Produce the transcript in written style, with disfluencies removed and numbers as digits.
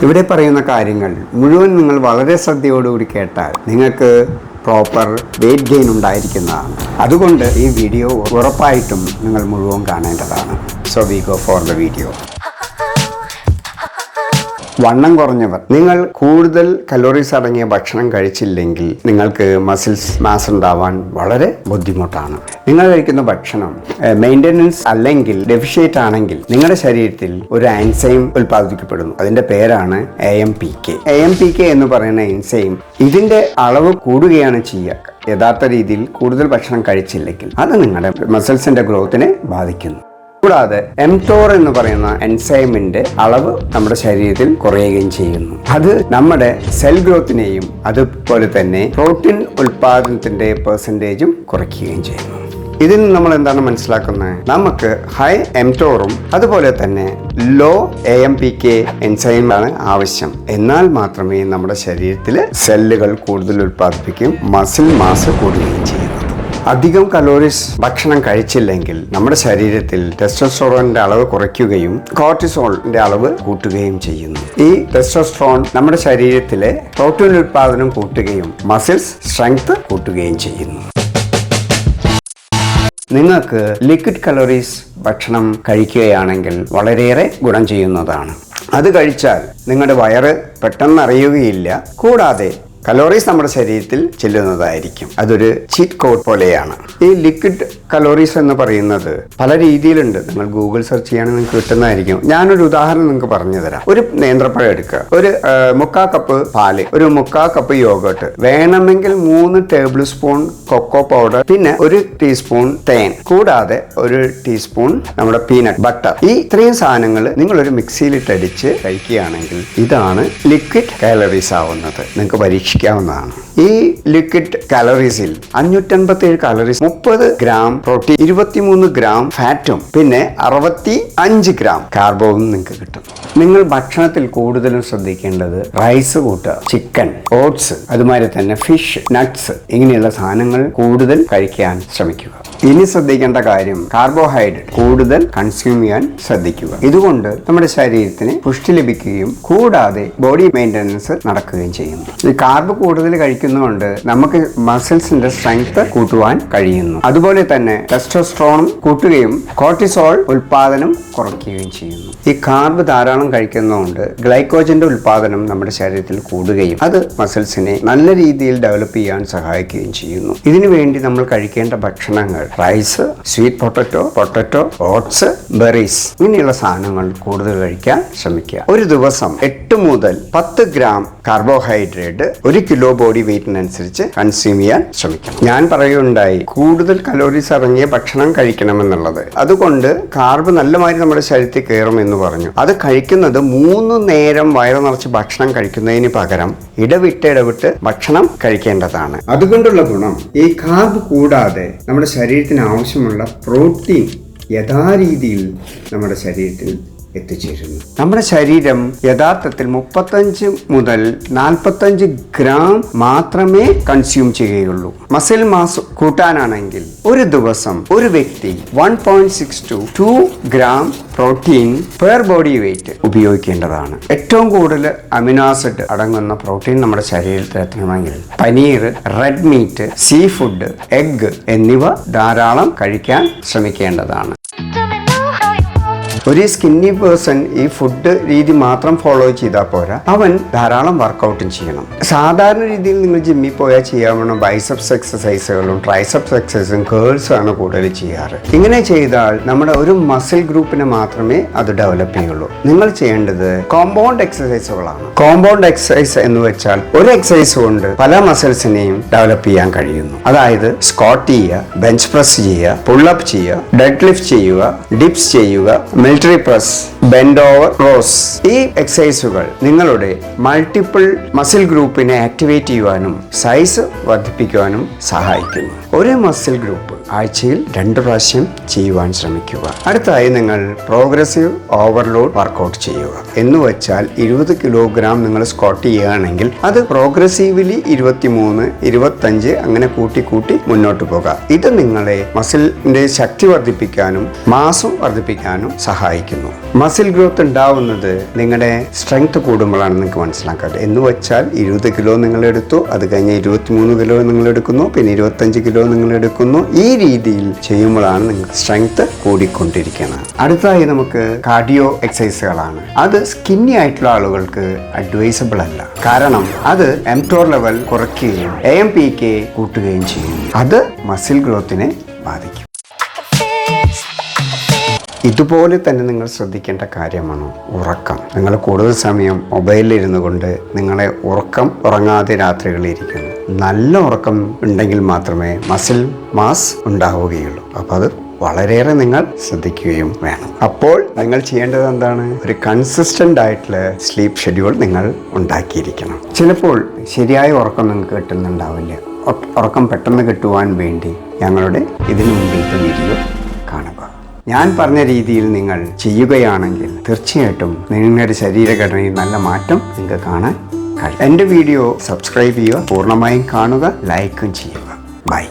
ഇവിടെ പറയുന്ന കാര്യങ്ങൾ മുഴുവൻ നിങ്ങൾ വളരെ ശ്രദ്ധയോടുകൂടി കേട്ടാൽ നിങ്ങൾക്ക് പ്രോപ്പർ വെയിറ്റ് ഗെയിൻ ഉണ്ടായിരിക്കുന്നതാണ്. അതുകൊണ്ട് ഈ വീഡിയോ ഉറപ്പായിട്ടും നിങ്ങൾ മുഴുവൻ കാണേണ്ടതാണ്. So we go for the video. വണ്ണം കുറഞ്ഞവർ, നിങ്ങൾ കൂടുതൽ കലോറീസ് അടങ്ങിയ ഭക്ഷണം കഴിച്ചില്ലെങ്കിൽ നിങ്ങൾക്ക് മസിൽസ് മാസ് ഉണ്ടാവാൻ വളരെ ബുദ്ധിമുട്ടാണ്. നിങ്ങൾ കഴിക്കുന്ന ഭക്ഷണം മെയിൻ്റനൻസ് അല്ലെങ്കിൽ ഡെഫിഷ്യറ്റ് ആണെങ്കിൽ നിങ്ങളുടെ ശരീരത്തിൽ ഒരു എൻസൈം ഉൽപ്പാദിപ്പിക്കപ്പെടുന്നു. അതിന്റെ പേരാണ് AMPK. AMPK എന്ന് പറയുന്ന എൻസൈം ഇതിന്റെ അളവ് കൂടുകയാണ് ചെയ്യുക. യഥാർത്ഥ രീതിയിൽ കൂടുതൽ ഭക്ഷണം കഴിച്ചില്ലെങ്കിൽ അത് നിങ്ങളുടെ മസിൽസിന്റെ ഗ്രോത്തിനെ ബാധിക്കുന്നു. കൂടാതെ mTOR എന്ന് പറയുന്ന എൻസൈമിന്റെ അളവ് നമ്മുടെ ശരീരത്തിൽ കുറയുകയും ചെയ്യുന്നു. അത് നമ്മുടെ സെൽ ഗ്രോത്തിനെയും അതുപോലെ തന്നെ പ്രോട്ടീൻ ഉൽപാദനത്തിന്റെ പെർസെൻറ്റേജും കുറയ്ക്കുകയും ചെയ്യുന്നു. ഇതിൽ നിന്ന് നമ്മൾ എന്താണ് മനസ്സിലാക്കുന്നത്? നമുക്ക് ഹൈ mTORഉം അതുപോലെ തന്നെ ലോ AMPK എൻസൈമാണ് ആവശ്യം. എന്നാൽ മാത്രമേ നമ്മുടെ ശരീരത്തിലെ സെല്ലുകൾ കൂടുതൽ ഉൽപ്പാദിപ്പിക്കുകയും മസിൽ മാസ് കൂടുകയും ചെയ്യും. അധികം കലോറീസ് ഭക്ഷണം കഴിച്ചില്ലെങ്കിൽ നമ്മുടെ ശരീരത്തിൽ ടെസ്റ്റോസ്റ്ററോണിന്റെ അളവ് കുറയ്ക്കുകയും കോർട്ടിസോളിന്റെ അളവ് കൂട്ടുകയും ചെയ്യുന്നു. ഈ ടെസ്റ്റോസ്റ്ററോൺ നമ്മുടെ ശരീരത്തിലെ പ്രോട്ടീൻ ഉൽപാദനം കൂട്ടുകയും മസിൽസ് സ്ട്രെങ്ത് കൂട്ടുകയും ചെയ്യുന്നു. നിങ്ങൾക്ക് ലിക്വിഡ് കലോറീസ് ഭക്ഷണം കഴിക്കുകയാണെങ്കിൽ വളരെയേറെ ഗുണം ചെയ്യുന്നതാണ്. അത് കഴിച്ചാൽ നിങ്ങളുടെ വയറ് പെട്ടെന്ന് അറിയുകയില്ല. കൂടാതെ കലോറീസ് നമ്മുടെ ശരീരത്തിൽ ചെല്ലുന്നതായിരിക്കും. അതൊരു ചീറ്റ് കോഡ് പോലെയാണ്. ഈ ലിക്വിഡ് കലോറീസ് എന്ന് പറയുന്നത് പല രീതിയിലുണ്ട്. നിങ്ങൾ ഗൂഗിൾ സെർച്ച് ചെയ്യുകയാണെങ്കിൽ നിങ്ങൾക്ക് കിട്ടുന്നതായിരിക്കും. ഞാനൊരു ഉദാഹരണം നിങ്ങൾക്ക് പറഞ്ഞു തരാം. ഒരു നേന്ത്രപ്പഴം എടുക്കുക, ഒരു 3/4 കപ്പ് പാല്, ഒരു 3/4 കപ്പ് യോഗട്ട്, വേണമെങ്കിൽ 3 ടേബിൾ സ്പൂൺ കൊക്കോ പൗഡർ, പിന്നെ 1 ടീസ്പൂൺ തേൻ, കൂടാതെ 1 ടീസ്പൂൺ നമ്മുടെ പീനട്ട് ബട്ടർ. ഈ ഇത്രയും സാധനങ്ങൾ നിങ്ങളൊരു മിക്സിയിലിട്ടടിച്ച് കഴിക്കുകയാണെങ്കിൽ ഇതാണ് ലിക്വിഡ് കാലറീസ് ആവുന്നത്. നിങ്ങൾക്ക് പരീക്ഷിക്കാവുന്നതാണ്. ഈ ലിക്വിഡ് കാലറീസിൽ 557 കാലറീസ്, 30 ഗ്രാം പ്രോട്ടീൻ, 23 ഗ്രാം ഫാറ്റും പിന്നെ 65 ഗ്രാം കാർബോവും നിങ്ങൾക്ക് കിട്ടും. നിങ്ങൾ ഭക്ഷണത്തിൽ കൂടുതലും ശ്രദ്ധിക്കേണ്ടത് റൈസ് കൂട്ടുക, ചിക്കൻ, ഓട്സ്, അതുമാതിരി തന്നെ ഫിഷ്, നട്ട്സ് ഇങ്ങനെയുള്ള സാധനങ്ങൾ കൂടുതൽ കഴിക്കാൻ ശ്രമിക്കുക. ഇനി ശ്രദ്ധിക്കേണ്ട കാര്യം കാർബോഹൈഡ്രേറ്റ് കൂടുതൽ കൺസ്യൂം ചെയ്യാൻ ശ്രദ്ധിക്കുക. ഇതുകൊണ്ട് നമ്മുടെ ശരീരത്തിന് പുഷ്ടി ലഭിക്കുകയും കൂടാതെ ബോഡി മെയിൻ്റനൻസ് നടക്കുകയും ചെയ്യുന്നു. ഈ കാർബ് കൂടുതൽ കഴിക്കുന്നതുകൊണ്ട് നമുക്ക് മസിൽസിന്റെ സ്ട്രെങ്ത് കൂട്ടുവാൻ കഴിയുന്നു. അതുപോലെ തന്നെ ടെസ്റ്റോസ്റ്ററോണും കൂട്ടുകയും കോർട്ടിസോൾ ഉൽപാദനം കുറയ്ക്കുകയും ചെയ്യുന്നു. ഈ കാർബ് ധാരാളം കഴിക്കുന്നതുകൊണ്ട് ഗ്ലൈക്കോജന്റെ ഉൽപാദനം നമ്മുടെ ശരീരത്തിൽ കൂടുകയും അത് മസിൽസിനെ നല്ല രീതിയിൽ ഡെവലപ്പ് ചെയ്യാൻ സഹായിക്കുകയും ചെയ്യുന്നു. ഇതിനു വേണ്ടി നമ്മൾ കഴിക്കേണ്ട ഭക്ഷണങ്ങൾ rice, sweet potato, oats, berries ഇങ്ങനെയുള്ള സാധനങ്ങൾ കൂടുതൽ കഴിക്കാൻ ശ്രമിക്കുക. ഒരു ദിവസം 8 മുതൽ 10 ഗ്രാം കാർബോഹൈഡ്രേറ്റ് 1 കിലോ ബോഡി വെയിറ്റിനനുസരിച്ച് കൺസ്യൂം ചെയ്യാൻ ശ്രമിക്കണം. ഞാൻ പറയുകയുണ്ടായി കൂടുതൽ കലോറീസ് അടങ്ങിയ ഭക്ഷണം കഴിക്കണമെന്നുള്ളത്. അതുകൊണ്ട് കാർബ് നല്ലമാതിരി നമ്മുടെ ശരീരത്തിൽ കയറും എന്ന് പറഞ്ഞു. അത് കഴിക്കുന്നത് 3 നേരം വയറ് നിറച്ച് ഭക്ഷണം കഴിക്കുന്നതിന് പകരം ഇടവിട്ട് ഭക്ഷണം കഴിക്കേണ്ടതാണ്. അതുകൊണ്ടുള്ള ഗുണം ഈ കാർബ് കൂടാതെ നമ്മുടെ ശരീരത്തിന് ആവശ്യമുള്ള പ്രോട്ടീൻ യഥാരീതിയിൽ നമ്മുടെ ശരീരത്തിൽ എത്തിച്ചേരുന്നു. നമ്മുടെ ശരീരം യഥാർത്ഥത്തിൽ 35 മുതൽ 45 ഗ്രാം മാത്രമേ കൺസ്യൂം ചെയ്യുകയുള്ളൂ. മസിൽ മാസ് കൂട്ടാനാണെങ്കിൽ ഒരു ദിവസം ഒരു വ്യക്തി 1.6 to 2 gram protein per body weight ഉപയോഗിക്കേണ്ടതാണ്. ഏറ്റവും കൂടുതൽ അമിനോ ആസിഡ് അടങ്ങുന്ന പ്രോട്ടീൻ നമ്മുടെ ശരീരത്തിൽ എത്തണമെങ്കിൽ paneer, red meat, sea food, egg എന്നിവ ധാരാളം കഴിക്കാൻ ശ്രമിക്കേണ്ടതാണ്. ഒരു സ്കിന്നി പേഴ്സൺ ഈ ഫുഡ് രീതി മാത്രം ഫോളോ ചെയ്താൽ പോരാ, അവൻ ധാരാളം വർക്കൗട്ടും ചെയ്യണം. സാധാരണ രീതിയിൽ നിങ്ങൾ ജിമ്മിൽ പോയാൽ ചെയ്യാവുന്ന ബൈസെപ്സ് എക്സസൈസുകളും ട്രൈസെപ്സ് എക്സസൈസും കേൾസും ആണ് കൂടുതൽ ചെയ്യാറ്. ഇങ്ങനെ ചെയ്താൽ നമ്മുടെ ഒരു മസിൽ ഗ്രൂപ്പിനെ മാത്രമേ അത് ഡെവലപ്പ് ചെയ്യുള്ളൂ. നിങ്ങൾ ചെയ്യേണ്ടത് കോമ്പൗണ്ട് എക്സസൈസുകളാണ്. കോമ്പൗണ്ട് എക്സസൈസ് എന്ന് വെച്ചാൽ ഒരു എക്സസൈസ് കൊണ്ട് പല മസിൽസിനെയും ഡെവലപ്പ് ചെയ്യാൻ കഴിയുന്നു. അതായത് സ്ക്വാട്ട് ചെയ്യുക, ബെഞ്ച് പ്രസ് ചെയ്യുക, പുള്ളപ്പ് ചെയ്യുക, ഡെഡ് ലിഫ്റ്റ് ചെയ്യുക, ഡിപ്സ് ചെയ്യുക, military press, bend over rose. ഈ എക്സസൈസുകൾ നിങ്ങളുടെ മൾട്ടിപ്പിൾ മസിൽ ഗ്രൂപ്പിനെ ആക്ടിവേറ്റ് ചെയ്യുവാനും സൈസ് വർദ്ധിപ്പിക്കുവാനും സഹായിക്കുന്നു. ഒരു മസിൽ ഗ്രൂപ്പ് ആഴ്ചയിൽ 2 പ്രാവശ്യം ചെയ്യുവാൻ ശ്രമിക്കുക. അടുത്തായി നിങ്ങൾ പ്രോഗ്രസീവ് ഓവർലോഡ് വർക്കൗട്ട് ചെയ്യുക. എന്ന് വെച്ചാൽ 20 കിലോഗ്രാം നിങ്ങൾ സ്ക്വാട്ട് ചെയ്യുകയാണെങ്കിൽ അത് പ്രോഗ്രസീവ്ലി 23, 25 അങ്ങനെ കൂട്ടി മുന്നോട്ട് പോകുക. ഇത് നിങ്ങളെ മസിലിന്റെ ശക്തി വർദ്ധിപ്പിക്കാനും മാസം വർദ്ധിപ്പിക്കാനും സഹായിക്കുന്നു. മസിൽ ഗ്രോത്ത് ഉണ്ടാവുന്നത് നിങ്ങളുടെ സ്ട്രെങ്ത് കൂടുമ്പോഴാണ് നിങ്ങൾക്ക് മനസ്സിലാക്കാറ്. എന്ന് വെച്ചാൽ 20 കിലോ നിങ്ങൾ എടുത്തു, അത് കഴിഞ്ഞ് 23 കിലോ നിങ്ങൾ എടുക്കുന്നു, പിന്നെ 25 കിലോ നിങ്ങൾ എടുക്കുന്നു. ഈ രീതിയിൽ ചെയ്യുമ്പോഴാണ് നിങ്ങൾക്ക് സ്ട്രെങ്ത് കൂടിക്കൊണ്ടിരിക്കുന്നത്. അടുത്തതായി നമുക്ക് കാർഡിയോ എക്സസൈസുകളാണ്. അത് സ്കിന്നി ആയിട്ടുള്ള ആളുകൾക്ക് അഡ്വൈസബിൾ അല്ല. കാരണം അത് mTOR ലെവൽ കുറയ്ക്കുകയും AMPK കൂട്ടുകയും ചെയ്യും. അത് മസിൽ ഗ്രോത്തിനെ ബാധിക്കും. ഇതുപോലെ തന്നെ നിങ്ങൾ ശ്രദ്ധിക്കേണ്ട കാര്യമാണ് ഉറക്കം. നിങ്ങൾ കൂടുതൽ സമയം മൊബൈലിൽ ഇരുന്നു കൊണ്ട് നിങ്ങളെ ഉറങ്ങാതെ രാത്രികളിൽ ഇരിക്കുന്നു. നല്ല ഉറക്കം ഉണ്ടെങ്കിൽ മാത്രമേ മസിൽ മാസ് ഉണ്ടാവുകയുള്ളൂ. അപ്പോൾ അത് വളരെയേറെ നിങ്ങൾ ശ്രദ്ധിക്കുകയും വേണം. അപ്പോൾ നിങ്ങൾ ചെയ്യേണ്ടത് എന്താണ്? ഒരു കൺസിസ്റ്റൻ്റ് ആയിട്ടുള്ള സ്ലീപ്പ് ഷെഡ്യൂൾ നിങ്ങൾ ഉണ്ടാക്കിയിരിക്കണം. ചിലപ്പോൾ ശരിയായ ഉറക്കം നിങ്ങൾക്ക് കിട്ടുന്നുണ്ടാവില്ല. ഉറക്കം പെട്ടെന്ന് കിട്ടുവാൻ വേണ്ടി ഞങ്ങളുടെ ഇതിനു മുമ്പിലത്തെ വീഡിയോ കാണുക. ഞാൻ പറഞ്ഞ രീതിയിൽ നിങ്ങൾ ചെയ്യുകയാണെങ്കിൽ തീർച്ചയായിട്ടും നിങ്ങളുടെ ശരീരഘടനയിൽ നല്ല മാറ്റം നിങ്ങൾക്ക് കാണാൻ കഴിയും. എൻ്റെ വീഡിയോ സബ്സ്ക്രൈബ് ചെയ്യുക, പൂർണ്ണമായും കാണുക, ലൈക്കും ചെയ്യുക. ബൈ.